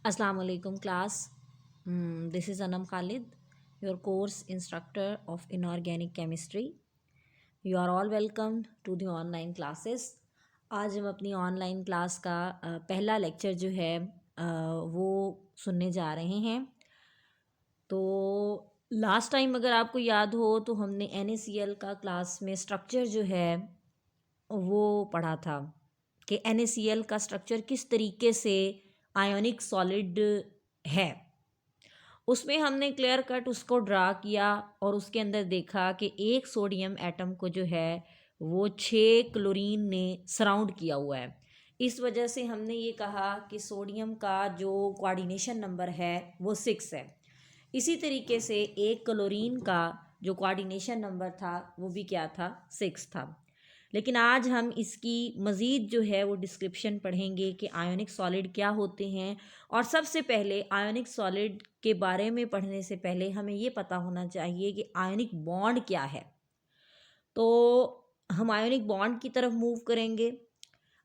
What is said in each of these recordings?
Assalamu alaikum class. This is Anam Khalid, your course instructor of inorganic chemistry. You are all welcome to the online classes. आज हम अपनी online class का पहला lecture जो है वो सुनने जा रहे हैं। तो लास्ट टाइम अगर आपको याद हो तो हमने NaCl का क्लास में स्ट्रक्चर जो है वो पढ़ा था कि NaCl का स्ट्रक्चर किस तरीके से आयोनिक सॉलिड है। उसमें हमने क्लियर कट उसको ड्रा किया और उसके अंदर देखा कि एक सोडियम एटम को जो है वो 6 क्लोरीन ने सराउंड किया हुआ है। इस वजह से हमने ये कहा कि सोडियम का जो कोऑर्डिनेशन नंबर है वो 6 है। इसी तरीके से एक क्लोरीन का जो कोऑर्डिनेशन नंबर था वो भी क्या था, 6 था। लेकिन आज हम इसकी मज़ीद जो है वो डिस्क्रिप्शन पढ़ेंगे कि आयोनिक सॉलिड क्या होते हैं। और सबसे पहले आयोनिक सॉलिड के बारे में पढ़ने से पहले हमें ये पता होना चाहिए कि आयोनिक बॉन्ड क्या है। तो हम आयोनिक बॉन्ड की तरफ मूव करेंगे।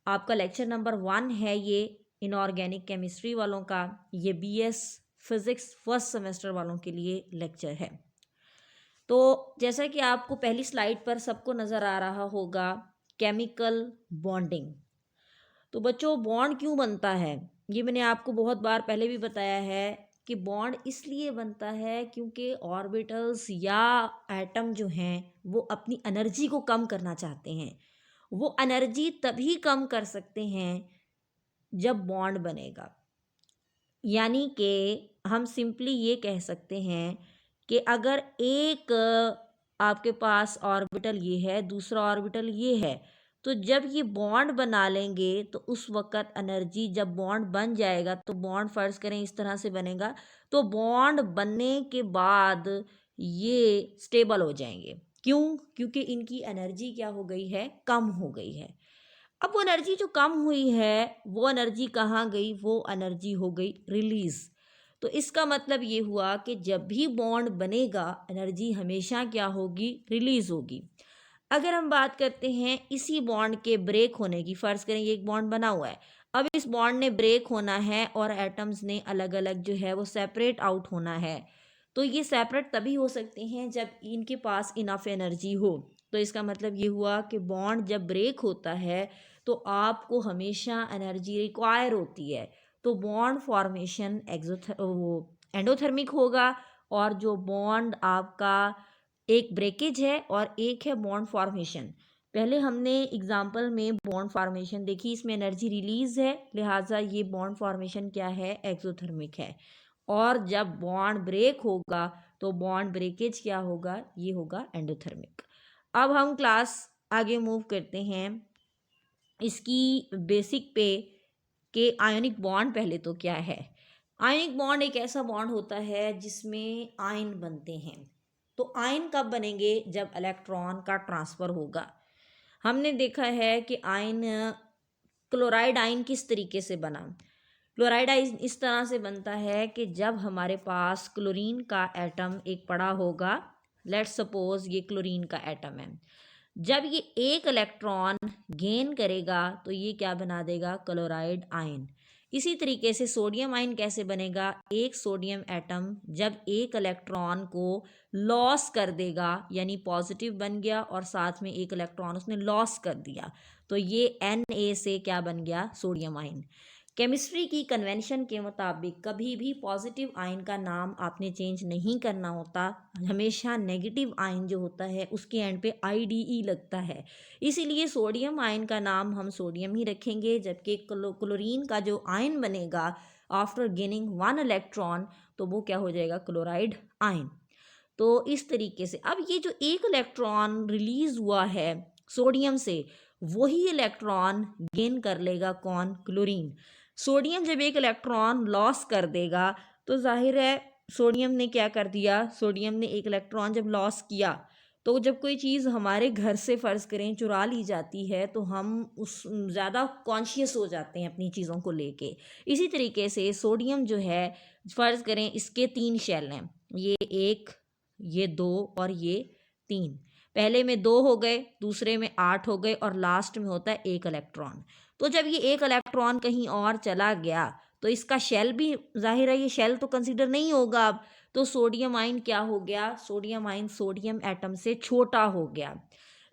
आपका लेक्चर नंबर 1 है ये इनऑर्गेनिक केमिस्ट्री वालों का, ये BS फिज़िक्स फर्स्ट सेमेस्टर वालों के लिए लेक्चर है। तो जैसा कि आपको पहली स्लाइड पर सबको नज़र आ रहा होगा, केमिकल बॉन्डिंग। तो बच्चों, बॉन्ड क्यों बनता है ये मैंने आपको बहुत बार पहले भी बताया है कि बॉन्ड इसलिए बनता है क्योंकि ऑर्बिटल्स या एटम जो हैं वो अपनी एनर्जी को कम करना चाहते हैं। वो एनर्जी तभी कम कर सकते हैं जब बॉन्ड बनेगा। यानी कि हम सिंपली ये कह सकते हैं कि अगर एक आपके पास ऑर्बिटल ये है, दूसरा ऑर्बिटल ये है, तो जब ये बॉन्ड बना लेंगे तो उस वक़्त एनर्जी, जब बॉन्ड बन जाएगा तो बॉन्ड फ़र्ज़ करें इस तरह से बनेगा, तो बॉन्ड बनने के बाद ये स्टेबल हो जाएंगे। क्यों? क्योंकि इनकी एनर्जी क्या हो गई है, कम हो गई है। अब वो एनर्जी जो कम हुई है वो एनर्जी कहाँ गई? वो एनर्जी हो गई रिलीज़। तो इसका मतलब ये हुआ कि जब भी बॉन्ड बनेगा एनर्जी हमेशा क्या होगी? रिलीज़ होगी। अगर हम बात करते हैं इसी बॉन्ड के ब्रेक होने की, फ़र्ज़ करें ये एक बॉन्ड बना हुआ है, अब इस बॉन्ड ने ब्रेक होना है और एटम्स ने अलग अलग जो है वो सेपरेट आउट होना है। तो ये सेपरेट तभी हो सकते हैं जब इनके पास इनफ एनर्जी हो। तो इसका मतलब ये हुआ कि बॉन्ड जब ब्रेक होता है तो आपको हमेशा एनर्जी रिक्वायर होती है। तो बॉन्ड फॉर्मेशन एंडोथर्मिक होगा। और जो बॉन्ड आपका, एक ब्रेकेज है और एक है बॉन्ड फॉर्मेशन। पहले हमने एग्जाम्पल में बॉन्ड फॉर्मेशन देखी, इसमें एनर्जी रिलीज है, लिहाजा ये बॉन्ड फॉर्मेशन क्या है? एक्सोथर्मिक है। और जब बॉन्ड ब्रेक होगा तो बॉन्ड ब्रेकेज क्या होगा? ये होगा एंडोथर्मिक। अब हम क्लास आगे मूव करते हैं इसकी बेसिक पे कि आयनिक बॉन्ड पहले तो क्या है। आयनिक बॉन्ड एक ऐसा बॉन्ड होता है जिसमें आयन बनते हैं। तो आयन कब बनेंगे? जब इलेक्ट्रॉन का ट्रांसफ़र होगा। हमने देखा है कि आयन, क्लोराइड आयन किस तरीके से बना। क्लोराइड आयन इस तरह से बनता है कि जब हमारे पास क्लोरीन का एटम एक पड़ा होगा, लेट्स सपोज ये क्लोरीन का एटम है, जब ये एक इलेक्ट्रॉन गेन करेगा तो ये क्या बना देगा? Chloride ion. इसी तरीके से सोडियम आयन कैसे बनेगा? एक सोडियम एटम जब एक इलेक्ट्रॉन को लॉस कर देगा, यानी पॉजिटिव बन गया और साथ में एक इलेक्ट्रॉन उसने लॉस कर दिया, तो ये Na से क्या बन गया? Sodium ion. केमिस्ट्री की कन्वेंशन के मुताबिक कभी भी पॉजिटिव आयन का नाम आपने चेंज नहीं करना होता। हमेशा नेगेटिव आयन जो होता है उसके एंड पे IDE लगता है। इसीलिए सोडियम आयन का नाम हम सोडियम ही रखेंगे, जबकि क्लोरीन का जो आयन बनेगा आफ्टर गेनिंग 1 इलेक्ट्रॉन तो वो क्या हो जाएगा? Chloride ion. तो इस तरीके से अब ये जो एक इलेक्ट्रॉन रिलीज हुआ है सोडियम से, वही इलेक्ट्रॉन गेन कर लेगा कौन? क्लोरीन। सोडियम जब एक इलेक्ट्रॉन लॉस कर देगा तो जाहिर है सोडियम ने क्या कर दिया? सोडियम ने एक इलेक्ट्रॉन जब लॉस किया, तो जब कोई चीज़ हमारे घर से फ़र्ज़ करें चुरा ली जाती है तो हम उस ज़्यादा कॉन्शियस हो जाते हैं अपनी चीज़ों को लेके। इसी तरीके से सोडियम जो है, फ़र्ज़ करें इसके 3 शेल हैं, ये 1, ये 2 और ये 3। पहले में 2 हो गए, दूसरे में 8 हो गए और लास्ट में होता है 1 इलेक्ट्रॉन। तो जब ये 1 इलेक्ट्रॉन कहीं और चला गया तो इसका शेल भी जाहिर है ये शेल तो कंसिडर नहीं होगा अब। तो सोडियम आयन क्या हो गया, सोडियम आयन सोडियम एटम से छोटा हो गया।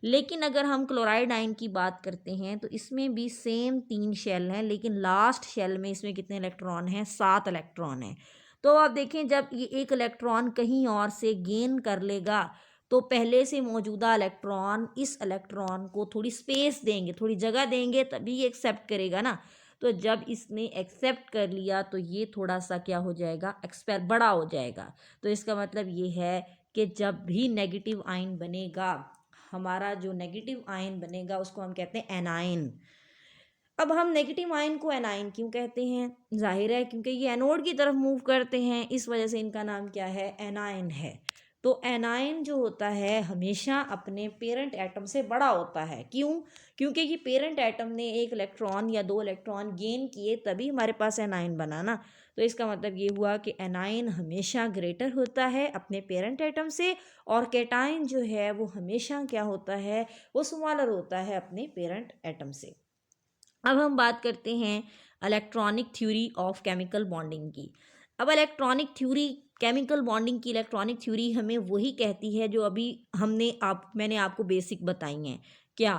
लेकिन अगर हम क्लोराइड आयन की बात करते हैं तो इसमें भी सेम 3 शेल हैं, लेकिन लास्ट शेल में इसमें कितने इलेक्ट्रॉन हैं, 7 इलेक्ट्रॉन हैं। तो आप देखें जब ये एक इलेक्ट्रॉन कहीं और से गेन कर लेगा तो पहले से मौजूदा इलेक्ट्रॉन इस इलेक्ट्रॉन को थोड़ी स्पेस देंगे, थोड़ी जगह देंगे, तभी ये एक्सेप्ट करेगा ना। तो जब इसने एक्सेप्ट कर लिया तो ये थोड़ा सा क्या हो जाएगा, एक्सपेयर बड़ा हो जाएगा। तो इसका मतलब ये है कि जब भी नेगेटिव आयन बनेगा, हमारा जो नेगेटिव आयन बनेगा उसको हम कहते हैं एनायन। अब हम नेगेटिव आयन को एनायन क्यों कहते हैं, जाहिर है क्योंकि ये एनोड की तरफ मूव करते हैं, इस वजह से इनका नाम क्या है, एनायन है। तो एनायन जो होता है हमेशा अपने पेरेंट एटम से बड़ा होता है। क्यों, क्योंकि ये पेरेंट एटम ने एक इलेक्ट्रॉन या 2 इलेक्ट्रॉन गेन किए तभी हमारे पास एनायन बना ना। तो इसका मतलब ये हुआ कि एनायन हमेशा ग्रेटर होता है अपने पेरेंट एटम से, और कैटायन जो है वो हमेशा क्या होता है, वो स्मॉलर होता है अपने पेरेंट एटम से। अब हम बात करते हैं electronic theory of chemical bonding की। अब इलेक्ट्रॉनिक थ्योरी, केमिकल बॉन्डिंग की इलेक्ट्रॉनिक थ्योरी हमें वही कहती है जो अभी मैंने आपको बेसिक बताई हैं। क्या,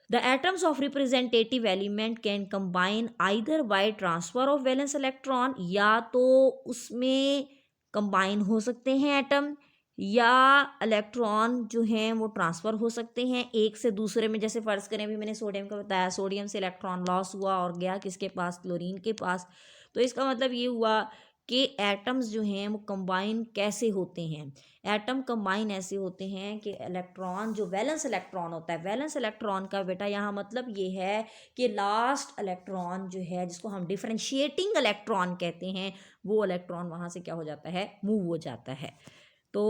the atoms of representative element can combine either by transfer of valence electron, या तो उसमें कंबाइन हो सकते हैं एटम, या इलेक्ट्रॉन जो हैं वो ट्रांसफ़र हो सकते हैं एक से दूसरे में। जैसे फ़र्ज़ करें, अभी मैंने सोडियम का बताया, सोडियम से इलेक्ट्रॉन लॉस हुआ और गया किसके पास, क्लोरीन के पास। तो इसका मतलब ये हुआ कि एटम्स जो हैं वो कंबाइन कैसे होते हैं। एटम कंबाइन ऐसे होते हैं कि इलेक्ट्रॉन जो वैलेंस इलेक्ट्रॉन होता है, वैलेंस इलेक्ट्रॉन का बेटा यहाँ मतलब ये है कि लास्ट इलेक्ट्रॉन जो है जिसको हम डिफरेंशिएटिंग इलेक्ट्रॉन कहते हैं, वो इलेक्ट्रॉन वहाँ से क्या हो जाता है, मूव हो जाता है। तो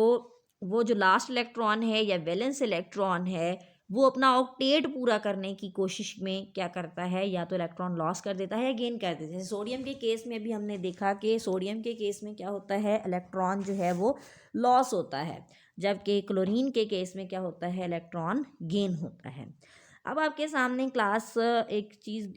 वो जो लास्ट इलेक्ट्रॉन है या वैलेंस इलेक्ट्रॉन है वो अपना ऑक्टेट पूरा करने की कोशिश में क्या करता है, या तो इलेक्ट्रॉन लॉस कर देता है या गेन कर देता है। जैसे सोडियम के केस में भी हमने देखा कि सोडियम के केस में क्या होता है, इलेक्ट्रॉन जो है वो लॉस होता है, जबकि क्लोरीन के केस में क्या होता है, इलेक्ट्रॉन गेन होता है। अब आपके सामने क्लास एक चीज़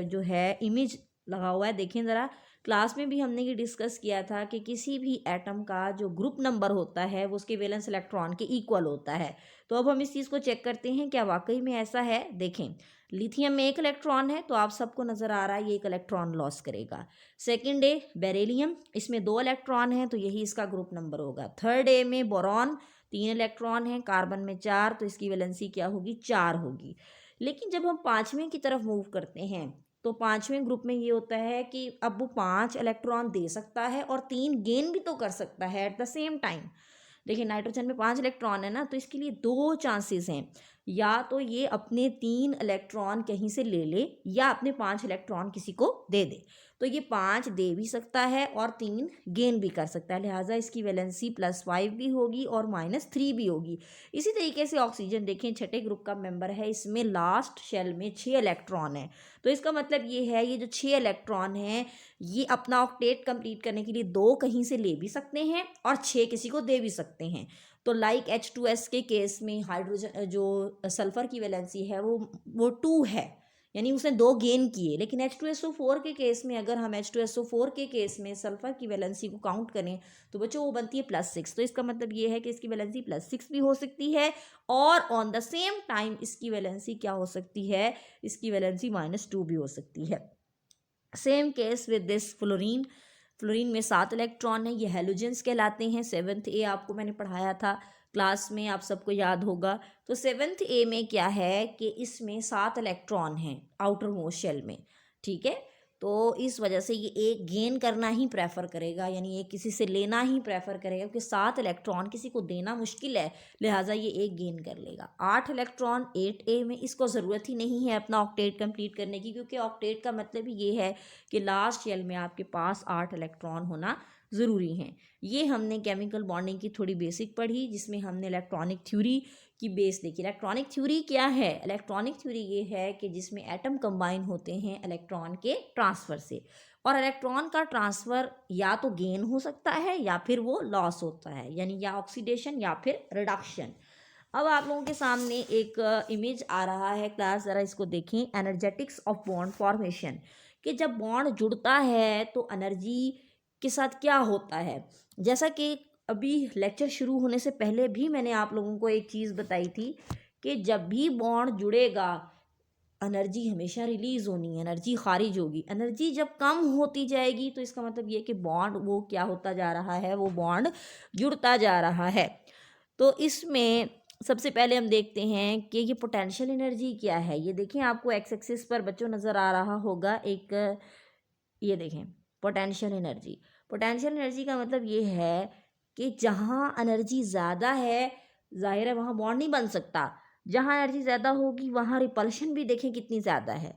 जो है इमेज लगा हुआ है, देखें ज़रा। क्लास में भी हमने ये डिस्कस किया था कि किसी भी एटम का जो ग्रुप नंबर होता है वो उसके वैलेंस इलेक्ट्रॉन के इक्वल होता है। तो अब हम इस चीज़ को चेक करते हैं क्या वाकई में ऐसा है। देखें, लिथियम में 1 इलेक्ट्रॉन है तो आप सबको नज़र आ रहा है ये 1 इलेक्ट्रॉन लॉस करेगा। सेकंड ए बेरिलियम, इसमें 2 इलेक्ट्रॉन हैं तो यही इसका ग्रुप नंबर होगा। थर्ड ए में बोरॉन, 3 इलेक्ट्रॉन हैं, कार्बन में 4, तो इसकी वैलेंसी क्या होगी, 4 होगी। लेकिन जब हम पाँचवें की तरफ मूव करते हैं तो पाँचवें ग्रुप में ये होता है कि अब वो 5 इलेक्ट्रॉन दे सकता है और 3 गेन भी तो कर सकता है एट द सेम टाइम। देखिए नाइट्रोजन में 5 इलेक्ट्रॉन है ना, तो इसके लिए 2 चांसेस हैं, या तो ये अपने 3 इलेक्ट्रॉन कहीं से ले ले या अपने 5 इलेक्ट्रॉन किसी को दे दे। तो ये 5 दे भी सकता है और 3 गेन भी कर सकता है, लिहाजा इसकी वैलेंसी +5 भी होगी और -3 भी होगी। इसी तरीके से ऑक्सीजन देखें, छठे ग्रुप का मेंबर है, इसमें लास्ट शेल में 6 इलेक्ट्रॉन है। तो इसका मतलब ये है ये जो 6 इलेक्ट्रॉन हैं ये अपना ऑक्टेट कंप्लीट करने के लिए 2 कहीं से ले भी सकते हैं और 6 किसी को दे भी सकते हैं। तो लाइक H2S के केस में हाइड्रोजन जो सल्फर की वैलेंसी है वो 2 है, यानी उसने 2 गेन किए। लेकिन H2SO4 के केस में अगर हम H2SO4 के केस में सल्फर की वैलेंसी को काउंट करें तो बच्चों वो बनती है +6। तो इसका मतलब ये है कि इसकी वैलेंसी +6 भी हो सकती है और ऑन द सेम टाइम इसकी वैलेंसी क्या हो सकती है, इसकी वैलेंसी -2 भी हो सकती है। Same case with this fluorine, fluorine में 7 इलेक्ट्रॉन है, ये हेलोजेंस कहलाते हैं। 7th ए आपको मैंने पढ़ाया था क्लास में, आप सबको याद होगा। तो 7th ए में क्या है कि इसमें 7 इलेक्ट्रॉन हैं आउटर मोस्ट शेल में, ठीक है। तो इस वजह से ये एक गेन करना ही प्रेफर करेगा, यानी एक किसी से लेना ही प्रेफर करेगा, क्योंकि 7 इलेक्ट्रॉन किसी को देना मुश्किल है, लिहाजा ये एक गेन कर लेगा। 8 इलेक्ट्रॉन 8A में, इसको ज़रूरत ही नहीं है अपना ऑक्टेट कंप्लीट करने की, क्योंकि ऑक्टेट का मतलब ही ये है कि लास्ट शेल में आपके पास 8 इलेक्ट्रॉन होना ज़रूरी हैं। ये हमने केमिकल बॉन्डिंग की थोड़ी बेसिक पढ़ी, जिसमें हमने इलेक्ट्रॉनिक थ्योरी की बेस देखी। इलेक्ट्रॉनिक थ्योरी क्या है, इलेक्ट्रॉनिक थ्योरी ये है कि जिसमें एटम कंबाइन होते हैं इलेक्ट्रॉन के ट्रांसफ़र से, और इलेक्ट्रॉन का ट्रांसफ़र या तो गेन हो सकता है या फिर वो लॉस होता है, यानी या ऑक्सीडेशन या फिर रिडक्शन। अब आप लोगों के सामने एक इमेज आ रहा है क्लास, ज़रा इसको देखें। एनर्जेटिक्स ऑफ बॉन्ड फॉर्मेशन, कि जब बॉन्ड जुड़ता है तो एनर्जी के साथ क्या होता है। जैसा कि अभी लेक्चर शुरू होने से पहले भी मैंने आप लोगों को एक चीज़ बताई थी कि जब भी बॉन्ड जुड़ेगा एनर्जी हमेशा रिलीज होनी है, एनर्जी खारिज होगी। एनर्जी जब कम होती जाएगी तो इसका मतलब ये कि बॉन्ड वो क्या होता जा रहा है, वो बॉन्ड जुड़ता जा रहा है। तो इसमें सबसे पहले हम देखते हैं कि ये पोटेंशियल एनर्जी क्या है। ये देखें, आपको एक्स एक्सिस पर बच्चों नज़र आ रहा होगा एक, ये देखें पोटेंशियल एनर्जी। पोटेंशियल एनर्जी का मतलब ये है कि जहाँ एनर्जी ज़्यादा है, जाहिर है वहाँ बॉन्ड नहीं बन सकता। जहाँ एनर्जी ज़्यादा होगी वहाँ रिपल्शन भी देखें कितनी ज़्यादा है।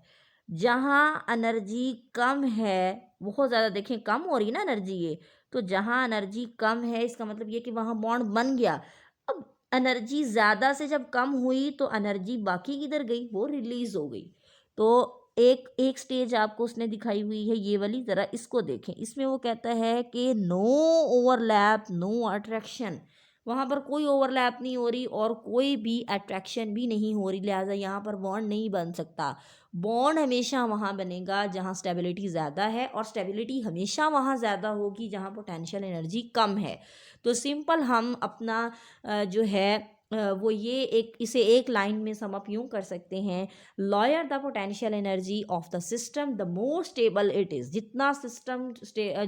जहाँ एनर्जी कम है, बहुत ज़्यादा देखें कम हो रही ना एनर्जी ये, तो जहाँ एनर्जी कम है इसका मतलब ये कि वहाँ बॉन्ड बन गया। अब एनर्जी ज़्यादा से जब कम हुई तो एनर्जी बाकी किधर गई, वो रिलीज़ हो गई। तो एक एक स्टेज आपको उसने दिखाई हुई है ये वाली, ज़रा इसको देखें। इसमें वो कहता है कि नो ओवरलैप नो अट्रैक्शन, वहाँ पर कोई ओवरलैप नहीं हो रही और कोई भी अट्रैक्शन भी नहीं हो रही, लिहाजा यहाँ पर बॉन्ड नहीं बन सकता। बॉन्ड हमेशा वहाँ बनेगा जहाँ स्टेबिलिटी ज़्यादा है, और स्टेबिलिटी हमेशा वहाँ ज़्यादा होगी जहाँ पोटेंशियल एनर्जी कम है। तो सिंपल हम अपना जो है वो ये एक, इसे एक लाइन में सम अप यूँ कर सकते हैं, lawyer the potential energy of the system the more stable it is. जितना सिस्टम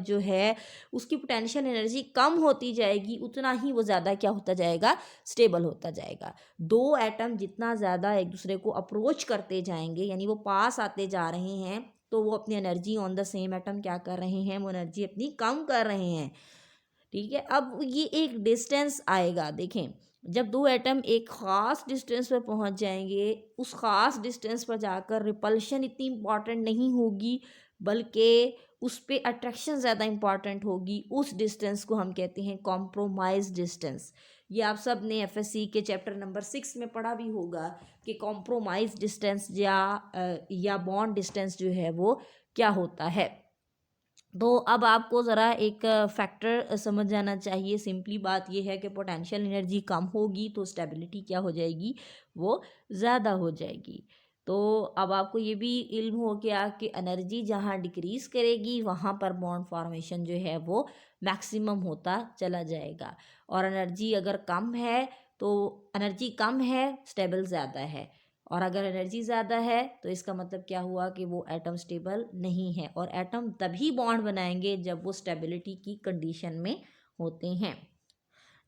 जो है उसकी पोटेंशियल एनर्जी कम होती जाएगी उतना ही वो ज़्यादा क्या होता जाएगा, स्टेबल होता जाएगा। दो एटम जितना ज़्यादा एक दूसरे को अप्रोच करते जाएंगे, यानी वो पास आते जा रहे हैं, तो वो अपनी energy on the same atom क्या कर रहे हैं, वो एनर्जी अपनी कम कर रहे हैं। ठीक है, अब ये एक डिस्टेंस आएगा। देखें, जब दो एटम एक ख़ास डिस्टेंस पर पहुंच जाएंगे, उस ख़ास डिस्टेंस पर जाकर रिपल्शन इतनी इम्पॉर्टेंट नहीं होगी, बल्कि उस पर अट्रैक्शन ज़्यादा इम्पॉर्टेंट होगी। उस डिस्टेंस को हम कहते हैं कॉम्प्रोमाइज डिस्टेंस। ये आप सब ने एफएससी के चैप्टर नंबर 6 में पढ़ा भी होगा कि कॉम्प्रोमाइज डिस्टेंस या बॉन्ड डिस्टेंस जो है वो क्या होता है। तो अब आपको ज़रा एक फैक्टर समझ जाना चाहिए। सिंपली बात यह है कि पोटेंशियल एनर्जी कम होगी तो स्टेबिलिटी क्या हो जाएगी, वो ज़्यादा हो जाएगी। तो अब आपको ये भी इल्म हो गया कि एनर्जी जहाँ डिक्रीज़ करेगी वहाँ पर बॉन्ड फॉर्मेशन जो है वो मैक्सिमम होता चला जाएगा, और एनर्जी अगर कम है तो एनर्जी कम है, स्टेबल ज़्यादा है। और अगर एनर्जी ज़्यादा है तो इसका मतलब क्या हुआ कि वो एटम स्टेबल नहीं है, और एटम तभी बॉन्ड बनाएंगे जब वो स्टेबिलिटी की कंडीशन में होते हैं।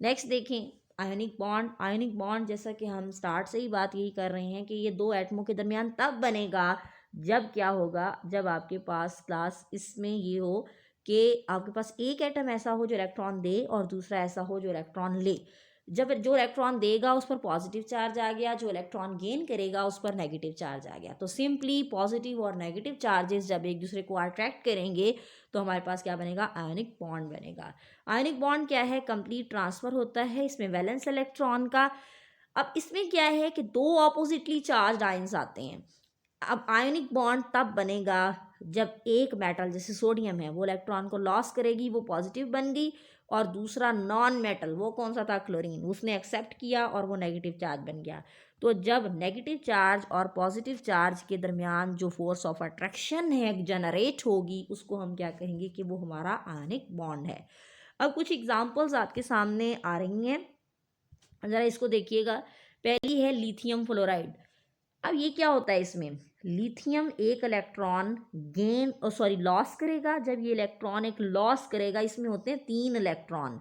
नेक्स्ट देखें, आयनिक बॉन्ड। आयनिक बॉन्ड जैसा कि हम स्टार्ट से ही बात यही कर रहे हैं कि ये दो एटमों के दरमियान तब बनेगा जब क्या होगा, जब आपके पास क्लास इसमें ये हो कि आपके पास एक एटम ऐसा हो जो इलेक्ट्रॉन दे और दूसरा ऐसा हो जो इलेक्ट्रॉन ले। जब जो इलेक्ट्रॉन देगा उस पर पॉजिटिव चार्ज आ गया, जो इलेक्ट्रॉन गेन करेगा उस पर नेगेटिव चार्ज आ गया। तो सिंपली पॉजिटिव और नेगेटिव चार्जेस जब एक दूसरे को अट्रैक्ट करेंगे तो हमारे पास क्या बनेगा, आयनिक बॉन्ड बनेगा। आयनिक बॉन्ड क्या है, कंप्लीट ट्रांसफ़र होता है इसमें वैलेंस इलेक्ट्रॉन का। अब इसमें क्या है कि दो ऑपोजिटली चार्ज आयंस आते हैं। अब आयनिक बॉन्ड तब बनेगा जब एक मेटल जैसे सोडियम है वो इलेक्ट्रॉन को लॉस करेगी, वो पॉजिटिव बन गई, और दूसरा नॉन मेटल वो कौन सा था, क्लोरीन, उसने एक्सेप्ट किया और वो नेगेटिव चार्ज बन गया। तो जब नेगेटिव चार्ज और पॉजिटिव चार्ज के दरमियान जो फोर्स ऑफ अट्रैक्शन है जनरेट होगी उसको हम क्या कहेंगे कि वो हमारा आयनिक बॉन्ड है। अब कुछ एग्जांपल्स आपके सामने आ रही हैं, ज़रा इसको देखिएगा। पहली है लिथियम फ्लोराइड। अब ये क्या होता है, इसमें लिथियम एक इलेक्ट्रॉन गेन लॉस करेगा। जब ये इलेक्ट्रॉन एक लॉस करेगा, इसमें होते हैं 3 इलेक्ट्रॉन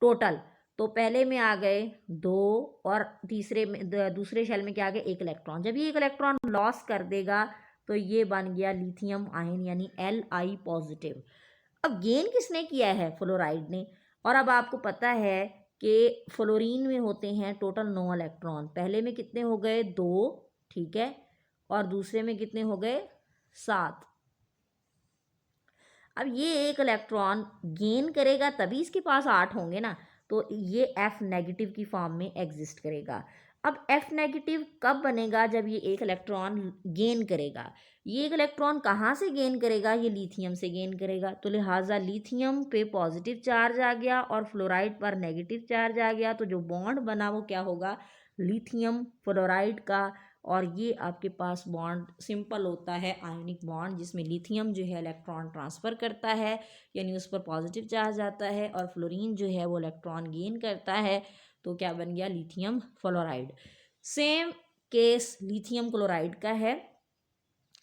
टोटल। तो पहले में आ गए 2 और तीसरे में दूसरे शेल में क्या आ गया, 1 इलेक्ट्रॉन। जब ये 1 इलेक्ट्रॉन लॉस कर देगा तो ये बन गया लिथियम आयन यानी Li पॉजिटिव। अब गेन किसने किया है, फ्लोराइड ने। और अब आपको पता है कि फ्लोरीन में होते हैं टोटल 9 इलेक्ट्रॉन। पहले में कितने हो गए, 2, ठीक है, और दूसरे में कितने हो गए, 7। अब ये एक इलेक्ट्रॉन गेन करेगा तभी इसके पास 8 होंगे ना, तो ये F नेगेटिव की फॉर्म में एग्जिस्ट करेगा। अब F नेगेटिव कब बनेगा, जब ये एक इलेक्ट्रॉन गेन करेगा। ये एक इलेक्ट्रॉन कहाँ से गेन करेगा, ये लिथियम से गेन करेगा। तो लिहाजा लिथियम पे पॉजिटिव चार्ज आ गया और फ्लोराइड पर नेगेटिव चार्ज आ गया, तो जो बॉन्ड बना वो क्या होगा, लिथियम फ्लोराइड का और ये आपके पास बॉन्ड सिंपल होता है आयोनिक बॉन्ड, जिसमें लिथियम जो है इलेक्ट्रॉन ट्रांसफ़र करता है यानी उस पर पॉजिटिव चार्ज आता है, और फ्लोरीन जो है वो इलेक्ट्रॉन गेन करता है, तो क्या बन गया, lithium fluoride. Same case lithium chloride का है।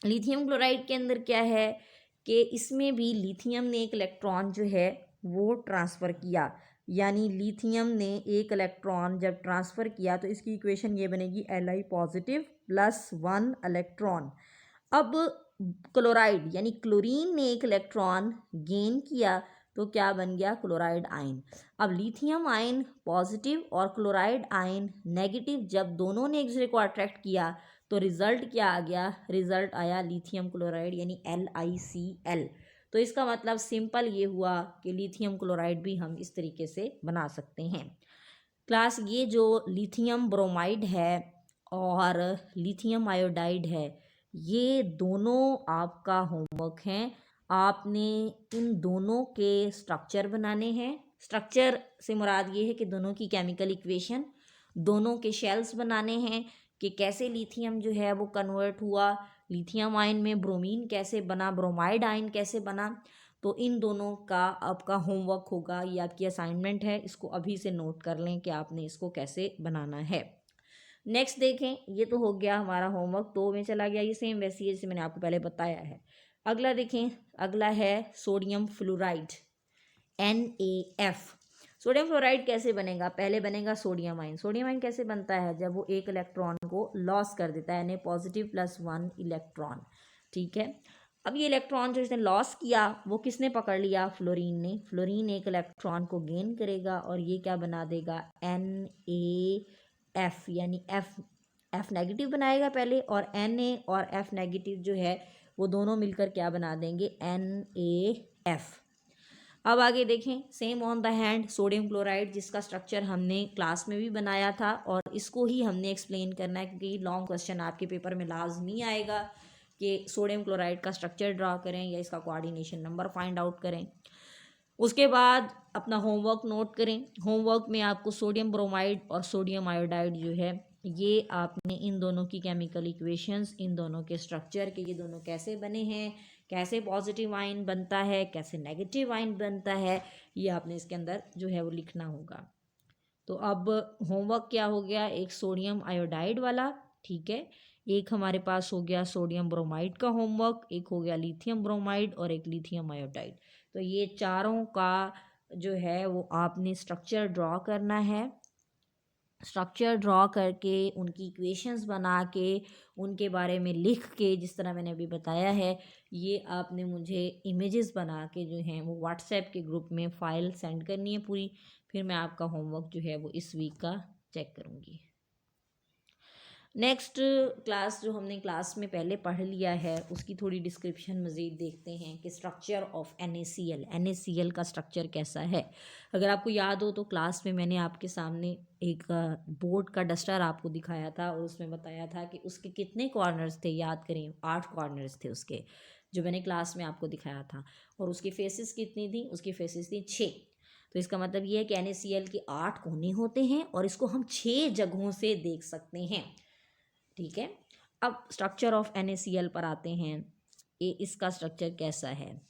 लिथियम क्लोराइड के अंदर क्या है कि इसमें भी लिथियम ने एक इलेक्ट्रॉन जो है वो ट्रांसफ़र किया, यानी लिथियम ने एक इलेक्ट्रॉन जब ट्रांसफ़र किया तो इसकी इक्वेशन ये बनेगी Li पॉजिटिव प्लस 1 इलेक्ट्रॉन। अब क्लोराइड यानी क्लोरीन ने एक इलेक्ट्रॉन गेन किया तो क्या बन गया, क्लोराइड आयन। अब लिथियम आयन पॉजिटिव और क्लोराइड आयन नेगेटिव, जब दोनों ने एक दूसरे को अट्रैक्ट किया तो रिजल्ट क्या आ गया, रिजल्ट आया लिथियम क्लोराइड यानी LiCl। तो इसका मतलब सिंपल ये हुआ कि लिथियम क्लोराइड भी हम इस तरीके से बना सकते हैं। क्लास ये जो लिथियम ब्रोमाइड है और लिथियम आयोडाइड है, ये दोनों आपका होमवर्क हैं। आपने इन दोनों के स्ट्रक्चर बनाने हैं। स्ट्रक्चर से मुराद ये है कि दोनों की केमिकल इक्वेशन, दोनों के शेल्स बनाने हैं कि कैसे लिथियम जो है वो कन्वर्ट हुआ, लिथियम आयन में ब्रोमीन कैसे बना, ब्रोमाइड आयन कैसे बना। तो इन दोनों का आपका होमवर्क होगा, ये आपकी असाइनमेंट है, इसको अभी से नोट कर लें कि आपने इसको कैसे बनाना है। नेक्स्ट देखें, ये तो हो गया हमारा होमवर्क, तो में चला गया, ये सेम वैसी है जैसे मैंने आपको पहले बताया है। अगला देखें, अगला है sodium fluoride NaF। Sodium fluoride कैसे बनेगा, पहले बनेगा सोडियम आयन। सोडियम आयन कैसे बनता है, जब वो एक इलेक्ट्रॉन को लॉस कर देता है, Na पॉजिटिव प्लस 1 इलेक्ट्रॉन, ठीक है। अब ये इलेक्ट्रॉन जो इसने लॉस किया वो किसने पकड़ लिया, फ्लोरीन ने। फ्लोरीन एक इलेक्ट्रॉन को गेन करेगा और ये क्या बना देगा, NaF, यानी F नेगेटिव बनाएगा पहले, और Na और F नेगेटिव जो है वो दोनों मिलकर क्या बना देंगे, NaF। अब आगे देखें, same on the hand sodium chloride, जिसका स्ट्रक्चर हमने क्लास में भी बनाया था और इसको ही हमने एक्सप्लेन करना है, क्योंकि लॉन्ग क्वेश्चन आपके पेपर में लाजमी आएगा कि सोडियम क्लोराइड का स्ट्रक्चर ड्रा करें या इसका कोऑर्डिनेशन नंबर फाइंड आउट करें। उसके बाद अपना होमवर्क नोट करें। होमवर्क में आपको सोडियम ब्रोमाइड और सोडियम आयोडाइड जो है, ये आपने इन दोनों की केमिकल इक्वेशंस, इन दोनों के स्ट्रक्चर के, ये दोनों कैसे बने हैं, कैसे पॉजिटिव आयन बनता है, कैसे नेगेटिव आयन बनता है, ये आपने इसके अंदर जो है वो लिखना होगा। तो अब होमवर्क क्या हो गया, एक सोडियम आयोडाइड वाला, ठीक है, एक हमारे पास हो गया सोडियम ब्रोमाइड का होमवर्क, एक हो गया लिथियम ब्रोमाइड और एक लिथियम आयोडाइड। तो ये चारों का जो है वो आपने स्ट्रक्चर ड्रॉ करना है। स्ट्रक्चर ड्रॉ करके उनकी इक्वेशंस बना के उनके बारे में लिख के, जिस तरह मैंने अभी बताया है, ये आपने मुझे इमेजेस बना के जो हैं वो व्हाट्सएप के ग्रुप में फ़ाइल सेंड करनी है पूरी। फिर मैं आपका होमवर्क जो है वो इस वीक का चेक करूँगी। नेक्स्ट क्लास जो हमने क्लास में पहले पढ़ लिया है उसकी थोड़ी डिस्क्रिप्शन मज़ीद देखते हैं कि स्ट्रक्चर ऑफ NaCl का स्ट्रक्चर कैसा है। अगर आपको याद हो तो क्लास में मैंने आपके सामने एक बोर्ड का डस्टर आपको दिखाया था और उसमें बताया था कि उसके कितने कॉर्नर्स थे, याद करें 8 कॉर्नर्स थे उसके, जो मैंने क्लास में आपको दिखाया था। और उसकी फेसिस कितनी थी, उसकी फेसिस थी 6। तो इसका मतलब ये है कि NaCl के 8 कोने होते हैं और इसको हम 6 जगहों से देख सकते हैं, ठीक है। अब स्ट्रक्चर ऑफ NaCl पर आते हैं, ये इसका स्ट्रक्चर कैसा है,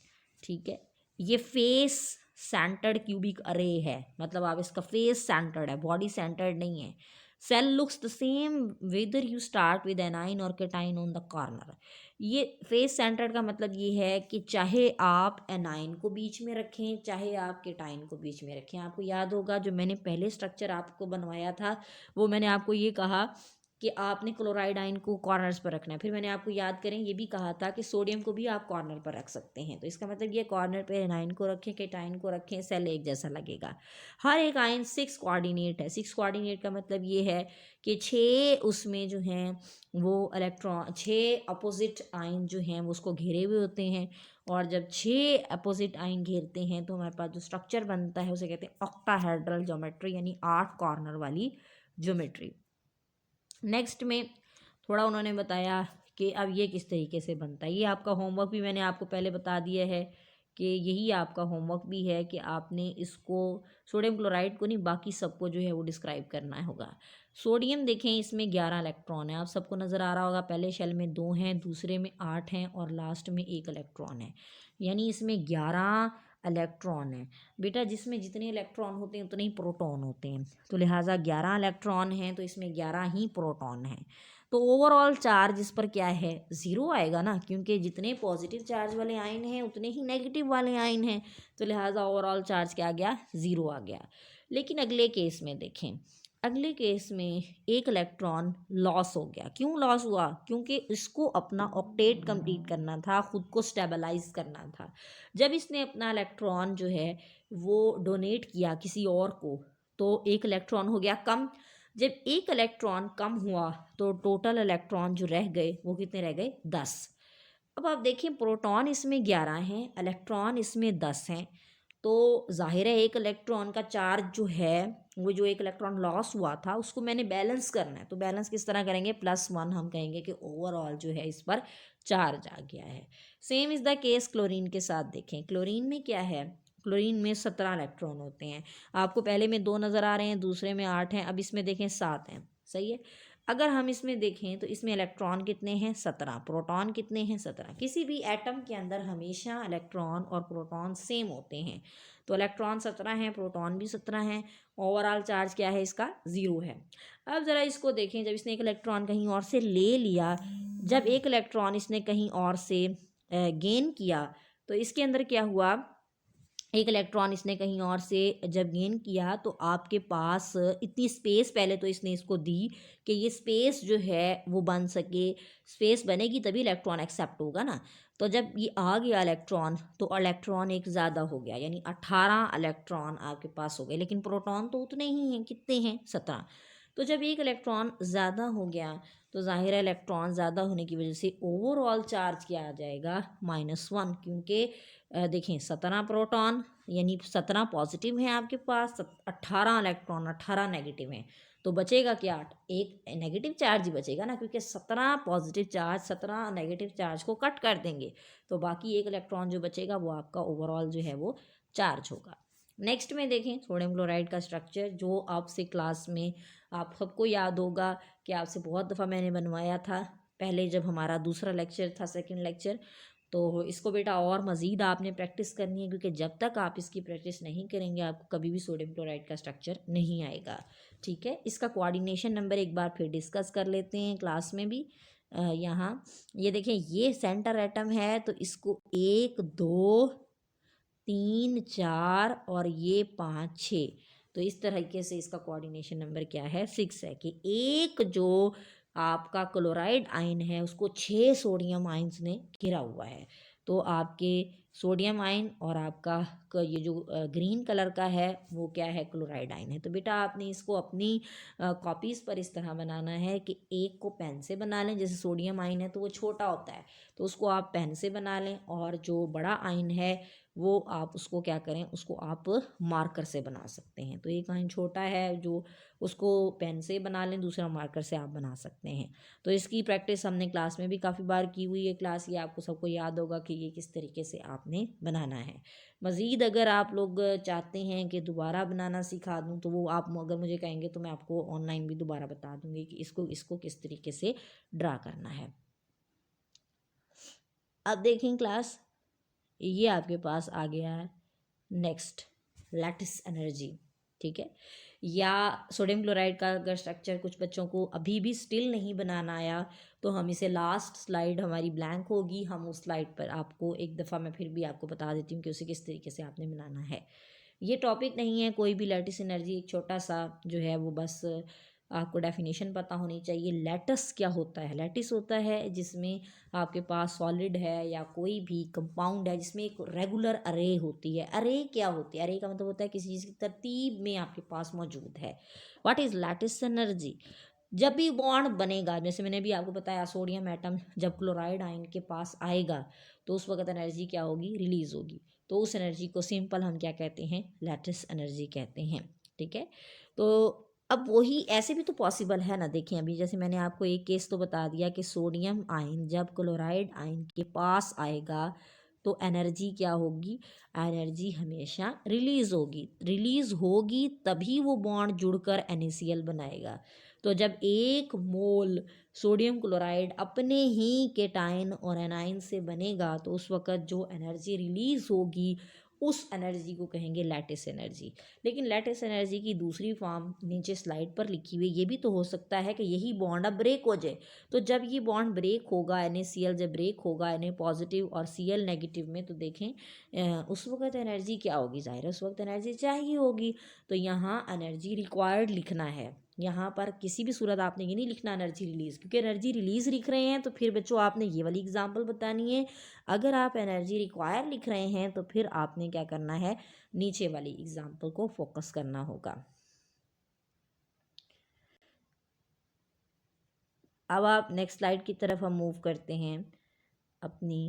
ठीक है। ये फेस सेंटर्ड क्यूबिक अरे है, मतलब आप इसका फेस सेंटर्ड है, बॉडी सेंटर्ड नहीं है। Cell looks the same whether you start with anion or cation on the corner. ये फेस सेंटर्ड का मतलब ये है कि चाहे आप एनाइन को बीच में रखें, चाहे आप कैटाइन को बीच में रखें। आपको याद होगा जो मैंने पहले स्ट्रक्चर आपको बनवाया था वो मैंने आपको ये कहा कि आपने क्लोराइड आयन को कॉर्नर्स पर रखना है। फिर मैंने आपको याद करें ये भी कहा था कि सोडियम को भी आप कॉर्नर पर रख सकते हैं। तो इसका मतलब ये कॉर्नर पर एनाइन को रखें, कैटाइन को रखें, सेल एक जैसा लगेगा। हर एक आयन 6 कोऑर्डिनेट है। 6 कोऑर्डिनेट का मतलब ये है कि 6 उसमें जो हैं वो इलेक्ट्रॉन, 6 अपोजिट आयन जो हैं वो उसको घेरे हुए होते हैं। और जब 6 अपोजिट आयन घेरते हैं तो हमारे पास जो स्ट्रक्चर बनता है उसे कहते हैं ऑक्टाहेड्रल ज्योमेट्री, यानी 8 कॉर्नर वाली ज्योमेट्री। नेक्स्ट में थोड़ा उन्होंने बताया कि अब ये किस तरीके से बनता है। ये आपका होमवर्क भी मैंने आपको पहले बता दिया है कि यही आपका होमवर्क भी है कि आपने इसको सोडियम क्लोराइड को नहीं बाकी सबको जो है वो डिस्क्राइब करना होगा। सोडियम देखें इसमें 11 इलेक्ट्रॉन है, आप सबको नज़र आ रहा होगा, पहले शेल में 2 हैं, दूसरे में 8 हैं और लास्ट में 1 इलेक्ट्रॉन है, यानी इसमें 11 इलेक्ट्रॉन है। बेटा जिसमें जितने इलेक्ट्रॉन होते हैं उतने ही प्रोटॉन होते हैं, तो लिहाजा 11 इलेक्ट्रॉन हैं तो इसमें 11 ही प्रोटॉन हैं। तो ओवरऑल चार्ज इस पर क्या है, ज़ीरो आएगा ना, क्योंकि जितने पॉजिटिव चार्ज वाले आयन हैं उतने ही नेगेटिव वाले आयन हैं, तो लिहाजा ओवरऑल चार्ज क्या आ गया, ज़ीरो आ गया। लेकिन अगले केस में देखें, अगले केस में एक इलेक्ट्रॉन लॉस हो गया। क्यों लॉस हुआ, क्योंकि इसको अपना ऑक्टेट कंप्लीट करना था, ख़ुद को स्टेबलाइज करना था। जब इसने अपना इलेक्ट्रॉन जो है वो डोनेट किया किसी और को, तो एक इलेक्ट्रॉन हो गया कम। जब एक इलेक्ट्रॉन कम हुआ तो टोटल इलेक्ट्रॉन जो रह गए वो कितने रह गए, 10। अब आप देखिए प्रोटॉन इसमें 11 हैं, इलेक्ट्रॉन इसमें 10 हैं, तो जाहिर है एक इलेक्ट्रॉन का चार्ज जो है वो जो एक इलेक्ट्रॉन लॉस हुआ था उसको मैंने बैलेंस करना है। तो बैलेंस किस तरह करेंगे, +1 हम कहेंगे कि ओवरऑल जो है इस पर चार्ज आ गया है। Same is the case chlorine के साथ। देखें क्लोरीन में क्या है, क्लोरीन में 17 इलेक्ट्रॉन होते हैं। आपको पहले में 2 नज़र आ रहे हैं, दूसरे में 8 हैं, अब इसमें देखें 7 हैं, सही है। अगर हम इसमें देखें तो इसमें इलेक्ट्रॉन कितने हैं, 17, प्रोटॉन कितने हैं, 17। किसी भी एटम के अंदर हमेशा इलेक्ट्रॉन और प्रोटॉन सेम होते हैं, तो इलेक्ट्रॉन 17 हैं, प्रोटॉन भी 17 हैं, ओवरऑल चार्ज क्या है इसका, ज़ीरो है। अब ज़रा इसको देखें, जब इसने एक इलेक्ट्रॉन कहीं और से ले लिया, जब एक इलेक्ट्रॉन इसने कहीं और से गेन किया, तो इसके अंदर क्या हुआ, एक इलेक्ट्रॉन इसने कहीं और से जब गेन किया तो आपके पास इतनी स्पेस पहले तो इसने इसको दी कि ये स्पेस जो है वो बन सके, स्पेस बनेगी तभी इलेक्ट्रॉन एक्सेप्ट होगा ना। तो जब ये आ गया इलेक्ट्रॉन तो इलेक्ट्रॉन एक ज़्यादा हो गया, यानी 18 इलेक्ट्रॉन आपके पास हो गए, लेकिन प्रोटॉन तो उतने ही हैं, कितने हैं, 17। तो जब एक इलेक्ट्रॉन ज़्यादा हो गया तो ज़ाहिर है इलेक्ट्रॉन ज़्यादा होने की वजह से ओवरऑल चार्ज क्या आ जाएगा, -1, क्योंकि देखें 17 प्रोटॉन यानी 17 पॉजिटिव हैं आपके पास, 18 इलेक्ट्रॉन 18 नेगेटिव हैं, तो बचेगा क्या, एक नेगेटिव चार्ज ही बचेगा ना, क्योंकि 17 पॉजिटिव चार्ज 17 नेगेटिव चार्ज को कट कर देंगे, तो बाकी एक इलेक्ट्रॉन जो बचेगा वो आपका ओवरऑल जो है वो चार्ज होगा। नेक्स्ट में देखें सोडियम क्लोराइड का स्ट्रक्चर, जो आपसे क्लास में आप सबको याद होगा कि आपसे बहुत दफ़ा मैंने बनवाया था, पहले जब हमारा दूसरा लेक्चर था, सेकंड लेक्चर। तो इसको बेटा और मज़ीद आपने प्रैक्टिस करनी है, क्योंकि जब तक आप इसकी प्रैक्टिस नहीं करेंगे आपको कभी भी सोडियम क्लोराइड का स्ट्रक्चर नहीं आएगा, ठीक है। इसका कोऑर्डिनेशन नंबर एक बार फिर डिस्कस कर लेते हैं क्लास में भी। यहाँ ये देखें, ये सेंटर एटम है, तो इसको 1 2 3 4 और ये 5 6, तो इस तरीके से इसका कोऑर्डिनेशन नंबर क्या है, 6 है, कि एक जो आपका क्लोराइड आयन है उसको 6 सोडियम आयन्स ने घिरा हुआ है। तो आपके सोडियम आयन और आपका ये जो ग्रीन कलर का है वो क्या है, क्लोराइड आयन है। तो बेटा आपने इसको अपनी कॉपीज़ पर इस तरह बनाना है कि एक को पेन से बना लें, जैसे सोडियम आयन है तो वो छोटा होता है, तो उसको आप पेन से बना लें, और जो बड़ा आयन है वो आप उसको क्या करें, उसको आप मार्कर से बना सकते हैं। तो एक आयन छोटा है जो उसको पेन से बना लें, दूसरा मार्कर से आप बना सकते हैं। तो इसकी प्रैक्टिस हमने क्लास में भी काफ़ी बार की हुई है क्लास, ये आपको सबको याद होगा कि ये किस तरीके से आपने बनाना है। मज़ीद अगर आप लोग चाहते हैं कि दोबारा बनाना सिखा दूँ तो वो आप अगर मुझे कहेंगे तो मैं आपको ऑनलाइन भी दोबारा बता दूँगी कि इसको किस तरीके से ड्रा करना है। अब देखें क्लास, ये आपके पास आ गया है नेक्स्ट, लैटिस एनर्जी, ठीक है। या सोडियम क्लोराइड का अगर स्ट्रक्चर कुछ बच्चों को अभी भी स्टिल नहीं बनाना आया तो हम इसे लास्ट स्लाइड हमारी ब्लैंक होगी, हम उस स्लाइड पर आपको एक दफ़ा मैं फिर भी आपको बता देती हूँ कि उसे किस तरीके से आपने बनाना है। ये टॉपिक नहीं है कोई भी, लैटिस एनर्जी एक छोटा सा जो है वो बस आपको डेफिनेशन पता होनी चाहिए। लैटिस क्या होता है, लैटिस होता है जिसमें आपके पास सॉलिड है या कोई भी कंपाउंड है जिसमें एक रेगुलर अरे होती है। अरे क्या होती है, अरे का मतलब होता है किसी चीज़ की तरतीब में आपके पास मौजूद है। व्हाट इज़ लैटिस एनर्जी, जब भी बॉन्ड बनेगा, जैसे मैंने भी आपको बताया सोडियम एटम जब क्लोराइड आयन के पास आएगा तो उस वक्त एनर्जी क्या होगी, रिलीज़ होगी, तो उस एनर्जी को सिंपल हम क्या कहते हैं, लैटिस एनर्जी कहते हैं, ठीक है। तो अब वही ऐसे भी तो पॉसिबल है ना, देखें अभी जैसे मैंने आपको एक केस तो बता दिया कि सोडियम आयन जब क्लोराइड आयन के पास आएगा तो एनर्जी क्या होगी, एनर्जी हमेशा रिलीज होगी तभी वो बॉन्ड जुड़कर NaCl बनाएगा। तो जब एक मोल सोडियम क्लोराइड अपने ही केटाइन और एनाइन से बनेगा तो उस वक़्त जो एनर्जी रिलीज होगी उस एनर्जी को कहेंगे लैटिस एनर्जी। लेकिन लैटिस एनर्जी की दूसरी फॉर्म नीचे स्लाइड पर लिखी हुई, ये भी तो हो सकता है कि यही बॉन्ड अब ब्रेक हो जाए। तो जब ये बॉन्ड ब्रेक होगा, NaCl जब ब्रेक होगा Na पॉजिटिव और Cl नेगेटिव में, तो देखें उस वक्त एनर्जी क्या होगी, ज़ाहिर है उस वक्त एनर्जी चाहिए होगी। तो यहाँ एनर्जी रिक्वायर्ड लिखना है, यहाँ पर किसी भी सूरत आपने ये नहीं लिखना एनर्जी रिलीज़, क्योंकि एनर्जी रिलीज़ लिख रहे हैं तो फिर बच्चों आपने ये वाली एग्जांपल बतानी है। अगर आप एनर्जी रिक्वायर लिख रहे हैं तो फिर आपने क्या करना है, नीचे वाली एग्जांपल को फोकस करना होगा। अब आप नेक्स्ट स्लाइड की तरफ हम मूव करते हैं अपनी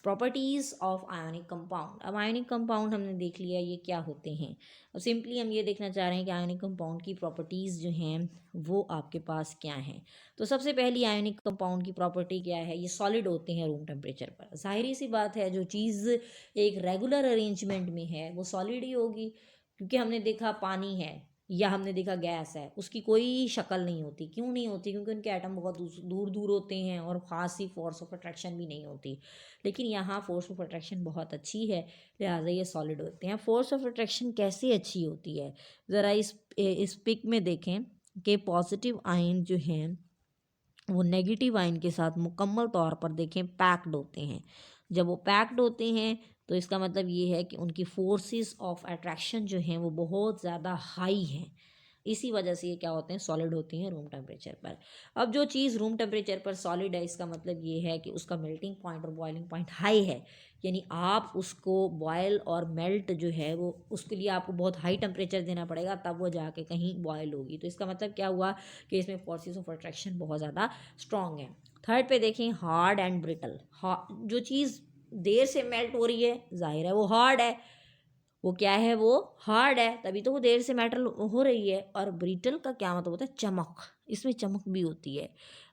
प्रॉपर्टीज़ ऑफ आयोनिक कंपाउंड। अब आयोनिक कंपाउंड हमने देख लिया ये क्या होते हैं। अब सिंपली हम ये देखना चाह रहे हैं कि आयोनिक कंपाउंड की प्रॉपर्टीज़ जो हैं वो आपके पास क्या हैं। तो सबसे पहली आयोनिक कंपाउंड की प्रॉपर्टी क्या है, ये सॉलिड होते हैं रूम टेम्परेचर पर। जाहिर सी बात है जो चीज़ एक रेगुलर अरेंजमेंट में है वो सॉलिड ही होगी, क्योंकि हमने देखा पानी है या हमने देखा गैस है, उसकी कोई शक्ल नहीं होती। क्यों नहीं होती, क्योंकि उनके एटम बहुत दूर दूर होते हैं और ख़ास ही फोर्स ऑफ अट्रैक्शन भी नहीं होती। लेकिन यहाँ फोर्स ऑफ अट्रैक्शन बहुत अच्छी है, लिहाजा ये सॉलिड होते हैं। फोर्स ऑफ अट्रैक्शन कैसे अच्छी होती है, ज़रा इस पिक में देखें कि पॉजिटिव आयन जो हैं वो नेगेटिव आयन के साथ मुकम्मल तौर पर देखें पैक्ड होते हैं। जब वो पैक्ड होते हैं तो इसका मतलब ये है कि उनकी फोर्सेस ऑफ अट्रैक्शन जो हैं वो बहुत ज़्यादा हाई हैं। इसी वजह से ये क्या होते हैं, सॉलिड होती हैं रूम टेम्परेचर पर। अब जो चीज़ रूम टेम्परेचर पर सॉलिड है, इसका मतलब ये है कि उसका मेल्टिंग पॉइंट और बॉइलिंग पॉइंट हाई है। यानी आप उसको बॉयल और मेल्ट जो है वो, उसके लिए आपको बहुत हाई टेम्परेचर देना पड़ेगा तब वो जाके कहीं बॉयल होगी। तो इसका मतलब क्या हुआ कि इसमें फोर्सेस ऑफ अट्रैक्शन बहुत ज़्यादा स्ट्रॉन्ग है। थर्ड पे देखें हार्ड एंड ब्रिटल। जो चीज़ देर से मेल्ट हो रही है जाहिर है वो हार्ड है, वो क्या है, वो हार्ड है, तभी तो वो देर से मेटल हो रही है। और ब्रिटल का क्या मतलब होता है, चमक, इसमें चमक भी होती है।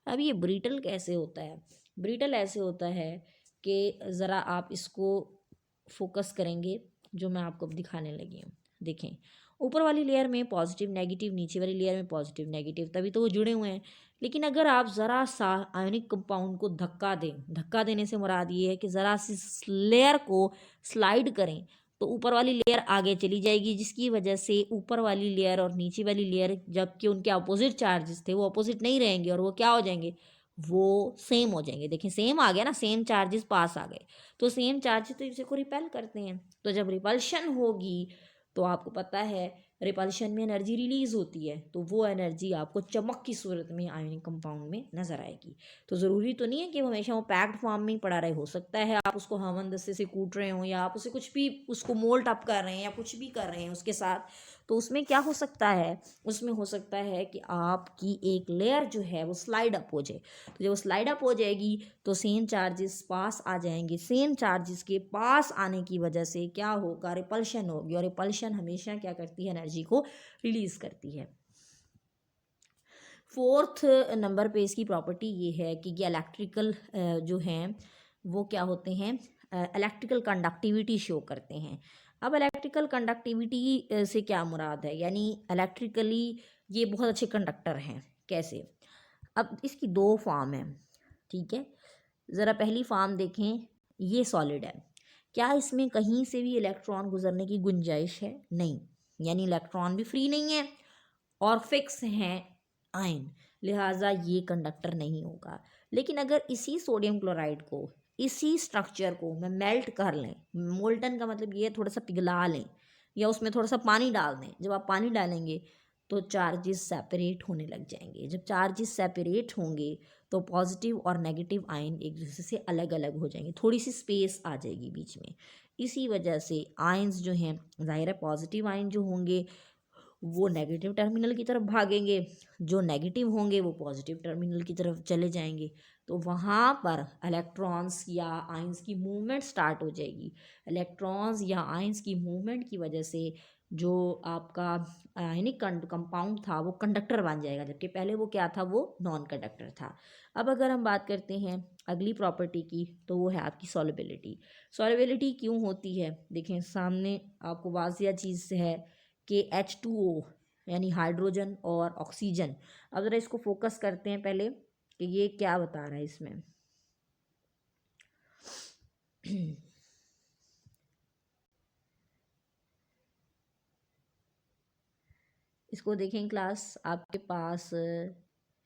अब ये ब्रिटल कैसे होता है, ब्रिटल ऐसे होता है कि ज़रा आप इसको फोकस करेंगे जो मैं आपको अब दिखाने लगी हूँ। देखें ऊपर वाली लेयर में पॉजिटिव नेगेटिव, नीचे वाली लेयर में पॉजिटिव नेगेटिव, तभी तो वो जुड़े हुए हैं। लेकिन अगर आप ज़रा सा आयोनिक कंपाउंड को धक्का दें, धक्का देने से मुराद ये है कि ज़रा सी लेयर को स्लाइड करें तो ऊपर वाली लेयर आगे चली जाएगी, जिसकी वजह से ऊपर वाली लेयर और नीचे वाली लेयर, जबकि उनके अपोजिट चार्जेस थे, वो अपोजिट नहीं रहेंगे और वो क्या हो जाएंगे, वो सेम हो जाएंगे। देखें सेम आ गया ना, सेम चार्जेस पास आ गए। तो सेम चार्जेस तो इसे को रिपेल करते हैं। तो जब रिपल्शन होगी तो आपको पता है रिपल्शन में एनर्जी रिलीज होती है, तो वो एनर्जी आपको चमक की सूरत में आयोनिक कंपाउंड में नजर आएगी। तो ज़रूरी तो नहीं है कि वो हमेशा वो पैक्ड फॉर्म में ही पड़ा रहे, हो सकता है आप उसको हमन दस्ते से कूट रहे हो या आप उसे कुछ भी उसको मोल्ट अप कर रहे हैं या कुछ भी कर रहे हैं उसके साथ, तो उसमें क्या हो सकता है, उसमें हो सकता है कि आपकी एक लेयर जो है वो स्लाइड अप हो जाए। तो जब वो स्लाइड अप हो जाएगी तो सेम चार्जेस पास आ जाएंगे, सेम चार्जेस के पास आने की वजह से क्या होगा, रिपल्शन होगी, और रिपल्शन हमेशा क्या करती है, एनर्जी को रिलीज करती है। फोर्थ नंबर पे इसकी प्रॉपर्टी ये है कि ये इलेक्ट्रिकल जो हैं वो क्या होते हैं, इलेक्ट्रिकल कंडक्टिविटी शो करते हैं। अब इलेक्ट्रिकल कंडक्टिविटी से क्या मुराद है, यानी इलेक्ट्रिकली ये बहुत अच्छे कंडक्टर हैं। कैसे, अब इसकी दो फॉर्म है, ठीक है। ज़रा पहली फॉर्म देखें, ये सॉलिड है, क्या इसमें कहीं से भी इलेक्ट्रॉन गुजरने की गुंजाइश है, नहीं, यानी इलेक्ट्रॉन भी फ्री नहीं है और फिक्स हैं आयन, लिहाजा ये कंडक्टर नहीं होगा। लेकिन अगर इसी सोडियम क्लोराइड को, इसी स्ट्रक्चर को मैं मेल्ट कर लें, मोल्टन का मतलब ये थोड़ा सा पिघला लें या उसमें थोड़ा सा पानी डाल दें, जब आप पानी डालेंगे तो चार्जेस सेपरेट होने लग जाएंगे। जब चार्जेस सेपरेट होंगे तो पॉजिटिव और नेगेटिव आयन एक दूसरे से अलग अलग हो जाएंगे, थोड़ी सी स्पेस आ जाएगी बीच में। इसी वजह से आयन्स जो हैं, जाहिर है पॉजिटिव आयन जो होंगे वो नेगेटिव टर्मिनल की तरफ भागेंगे, जो नेगेटिव होंगे वो पॉजिटिव टर्मिनल की तरफ चले जाएंगे। तो वहाँ पर इलेक्ट्रॉन्स या आयंस की मूवमेंट स्टार्ट हो जाएगी। इलेक्ट्रॉन्स या आयंस की मूवमेंट की वजह से जो आपका आयनिक कंपाउंड था वो कंडक्टर बन जाएगा, जबकि पहले वो क्या था, वो नॉन कंडक्टर था। अब अगर हम बात करते हैं अगली प्रॉपर्टी की, तो वो है आपकी सॉल्युबिलिटी। सॉल्युबिलिटी क्यों होती है, देखें सामने आपको वाजिया चीज़ है कि H2O यानी हाइड्रोजन और ऑक्सीजन। अब ज़रा इसको फोकस करते हैं पहले कि ये क्या बता रहा है इसमें। इसको देखें क्लास, आपके पास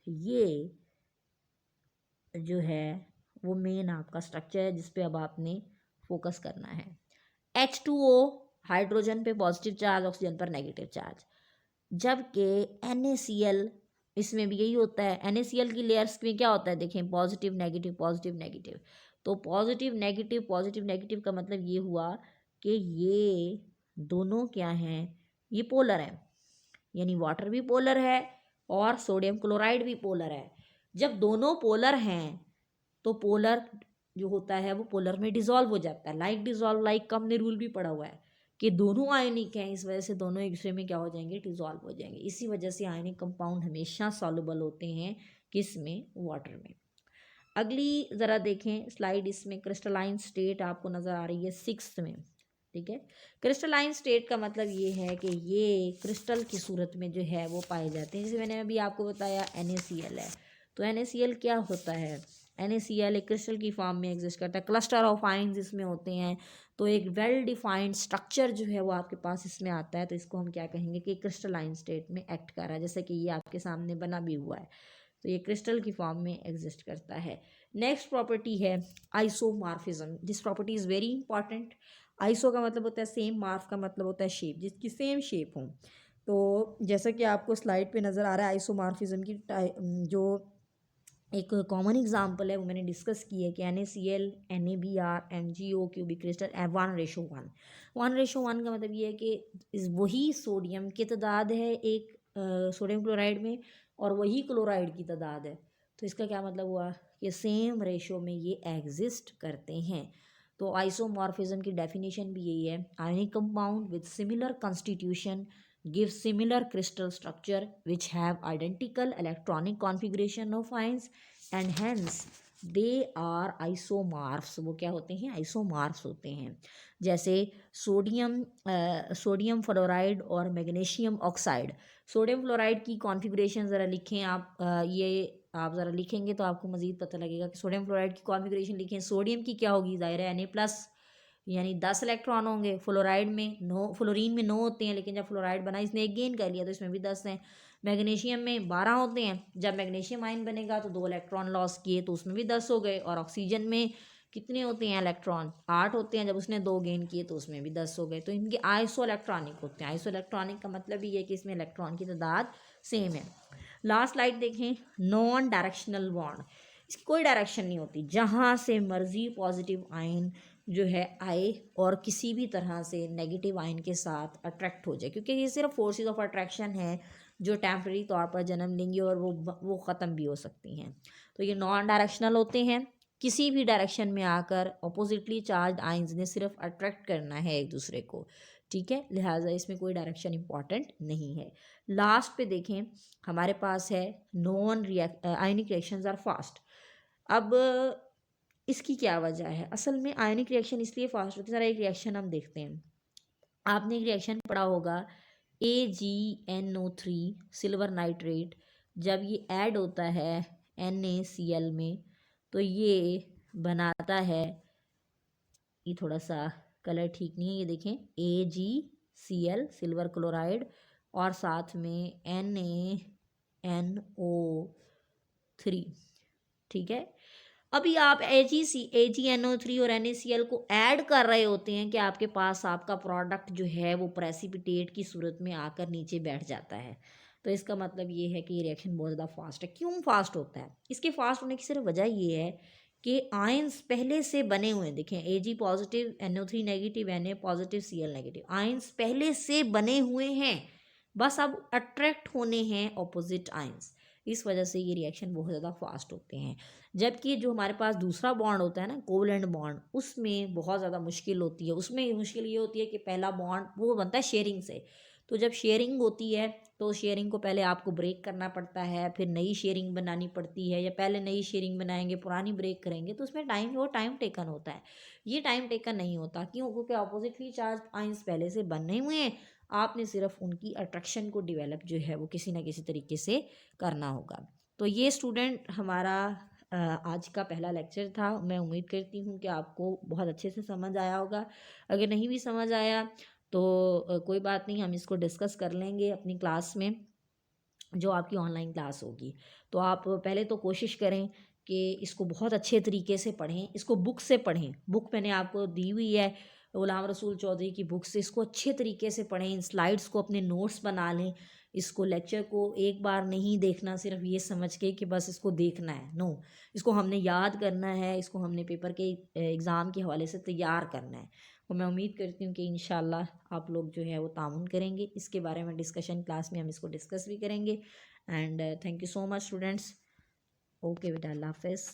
ये जो है वो मेन आपका स्ट्रक्चर है जिस पे अब आपने फोकस करना है। H2O हाइड्रोजन पे पॉजिटिव चार्ज, ऑक्सीजन पर नेगेटिव चार्ज, जबकि NaCl इसमें भी यही होता है। NaCl की लेयर्स में क्या होता है, देखें पॉजिटिव नेगेटिव पॉजिटिव नेगेटिव। तो पॉजिटिव नेगेटिव का मतलब ये हुआ कि ये दोनों क्या हैं, ये पोलर हैं, यानी वाटर भी पोलर है और सोडियम क्लोराइड भी पोलर है। जब दोनों पोलर हैं तो पोलर जो होता है वो पोलर में डिसॉल्व हो जाता है। लाइक डिसॉल्व लाइक का हमने रूल भी पढ़ा हुआ है कि दोनों आयनिक हैं, इस वजह से दोनों एक दूसरे में क्या हो जाएंगे, डिसॉल्व हो जाएंगे। इसी वजह से आयनिक कंपाउंड हमेशा सॉल्युबल होते हैं, किस में, वाटर में। अगली ज़रा देखें स्लाइड, इसमें क्रिस्टलाइन स्टेट आपको नज़र आ रही है 6th में। ठीक है, क्रिस्टलाइन स्टेट का मतलब ये है कि ये क्रिस्टल की सूरत में जो है वो पाए जाते हैं। जैसे मैंने अभी आपको बताया NaCl है, तो NaCl क्या होता है, NaCl एक क्रिस्टल की फॉर्म में एग्जिस्ट करता है, क्लस्टर ऑफ आइंस इसमें होते हैं। तो एक वेल डिफाइंड स्ट्रक्चर जो है वो आपके पास इसमें आता है, तो इसको हम क्या कहेंगे कि क्रिस्टलाइन स्टेट में एक्ट कर रहा है, जैसे कि ये आपके सामने बना भी हुआ है। तो ये क्रिस्टल की फॉर्म में एग्जिस्ट करता है। नेक्स्ट प्रॉपर्टी है isomorphism. This property is very important. Iso का मतलब होता है सेम, मार्फ का मतलब होता है शेप, जिसकी सेम शेप हो। तो जैसा कि आपको स्लाइड पे नज़र आ रहा है आइसोमॉर्फिज्म की जो एक कॉमन एग्जांपल है वो मैंने डिस्कस की है कि NaCl NaBr MgO cubic crystal 1:1। 1:1 का मतलब ये है कि इस वही सोडियम की तादाद है एक सोडियम क्लोराइड में, और वही क्लोराइड की तादाद है। तो इसका क्या मतलब हुआ कि सेम रेशो में ये एग्जिस्ट करते हैं। तो आइसोमॉर्फिज्म की डेफिनेशन भी यही है, ionic compound with similar constitution give similar crystal structure which have identical electronic configuration of ions and hence they are isomorphs। वो क्या होते हैं, आइसोमार्फ्स होते हैं। जैसे सोडियम फ्लोराइड और मैग्नीशियम ऑक्साइड। सोडियम फ्लोराइड की कॉन्फ़िगरेशन ज़रा लिखें आप, ये आप ज़रा लिखेंगे तो आपको मज़ीद पता लगेगा कि सोडियम फ्लोराइड की कॉन्फ़िगरेशन लिखें। सोडियम की क्या होगी, ज़ाहिर है Na+ यानी 10 इलेक्ट्रॉन होंगे। फ्लोराइड में 9, फ्लोरीन में 9 होते हैं, लेकिन जब फ्लोराइड बना इसने एक गेन कर लिया तो इसमें भी 10 हैं। मैग्नीशियम में 12 होते हैं, जब मैग्नीशियम आयन बनेगा तो 2 इलेक्ट्रॉन लॉस किए तो उसमें भी 10 हो गए। और ऑक्सीजन में कितने होते हैं इलेक्ट्रॉन, 8 होते हैं, जब उसने 2 गेन किए तो उसमें भी 10 हो गए। तो इनके आइसो इलेक्ट्रॉनिक होते हैं। आइसो इलेक्ट्रॉनिक का मतलब ये है कि इसमें इलेक्ट्रॉन की तादाद सेम है। लास्ट स्लाइड देखें, नॉन डायरेक्शनल बॉन्ड। इसकी कोई डायरेक्शन नहीं होती, जहाँ से मर्जी पॉजिटिव आयन जो है आए और किसी भी तरह से नेगेटिव आयन के साथ अट्रैक्ट हो जाए, क्योंकि ये सिर्फ फोर्सेस ऑफ अट्रैक्शन है जो टेम्प्रेरी तौर पर जन्म लेंगी और वो ख़त्म भी हो सकती हैं। तो ये नॉन डायरेक्शनल होते हैं, किसी भी डायरेक्शन में आकर अपोजिटली चार्ज आइंस ने सिर्फ अट्रैक्ट करना है एक दूसरे को। ठीक है, लिहाजा इसमें कोई डायरेक्शन इंपॉर्टेंट नहीं है। लास्ट पे देखें, हमारे पास है non ionic reactions are fast. अब इसकी क्या वजह है, असल में आयनिक रिएक्शन इसलिए फास्ट होती है। ज़रा एक रिएक्शन हम देखते हैं। आपने एक रिएक्शन पढ़ा होगा AgNO3 सिल्वर नाइट्रेट, जब ये ऐड होता है NaCl में तो ये बनाता है, ये थोड़ा सा कलर ठीक नहीं है, ये देखें AgCl सिल्वर क्लोराइड और साथ में NaNO3। ठीक है, अभी आप AgNO3 और NaCl को ऐड कर रहे होते हैं कि आपके पास आपका प्रोडक्ट जो है वो प्रेसिपिटेट की सूरत में आकर नीचे बैठ जाता है। तो इसका मतलब ये है कि ये रिएक्शन बहुत ज़्यादा फास्ट है। क्यों फास्ट होता है, इसके फास्ट होने की सिर्फ वजह ये है कि आयंस पहले से बने हुए हैं। देखें Ag positive, NO3 negative, Na positive, Cl negative, ions पहले से बने हुए हैं, बस अब अट्रैक्ट होने हैं ऑपोजिट आयंस। इस वजह से ये रिएक्शन बहुत ज़्यादा फास्ट होते हैं। जबकि जो हमारे पास दूसरा बॉन्ड होता है ना, कोवलेंट बॉन्ड, उसमें बहुत ज़्यादा मुश्किल होती है। उसमें मुश्किल ये होती है कि पहला बॉन्ड वो बनता है शेयरिंग से। तो जब शेयरिंग होती है तो शेयरिंग को पहले आपको ब्रेक करना पड़ता है, फिर नई शेयरिंग बनानी पड़ती है, या पहले नई शेयरिंग बनाएंगे पुरानी ब्रेक करेंगे, तो उसमें टाइम टेकन होता है। ये टाइम टेकन नहीं होता, क्यों? क्योंकि अपोजिटली चार्ज आइंस पहले से बने हुए हैं, आपने सिर्फ उनकी अट्रैक्शन को डेवलप जो है वो किसी ना किसी तरीके से करना होगा। तो ये स्टूडेंट हमारा आज का पहला लेक्चर था। मैं उम्मीद करती हूँ कि आपको बहुत अच्छे से समझ आया होगा। अगर नहीं भी समझ आया तो कोई बात नहीं, हम इसको डिस्कस कर लेंगे अपनी क्लास में, जो आपकी ऑनलाइन क्लास होगी। तो आप पहले तो कोशिश करें कि इसको बहुत अच्छे तरीके से पढ़ें, इसको बुक से पढ़ें। बुक मैंने आपको दी हुई है ग़ुलाम रसूल चौधरी की बुक से, इसको अच्छे तरीके से पढ़ें, इन स्लाइड्स को अपने नोट्स बना लें। इसको लेक्चर को एक बार नहीं देखना सिर्फ ये समझ के कि बस इसको देखना है, नो, इसको हमने याद करना है, इसको हमने पेपर के एग्ज़ाम के हवाले से तैयार करना है। और मैं उम्मीद करती हूँ कि इंशाल्लाह आप लोग जो है वो तामुन करेंगे। इसके बारे में डिस्कशन क्लास में हम इसको डिस्कस भी करेंगे। And thank you so much students. Okay बेटा, अल्लाह हाफ़िज़।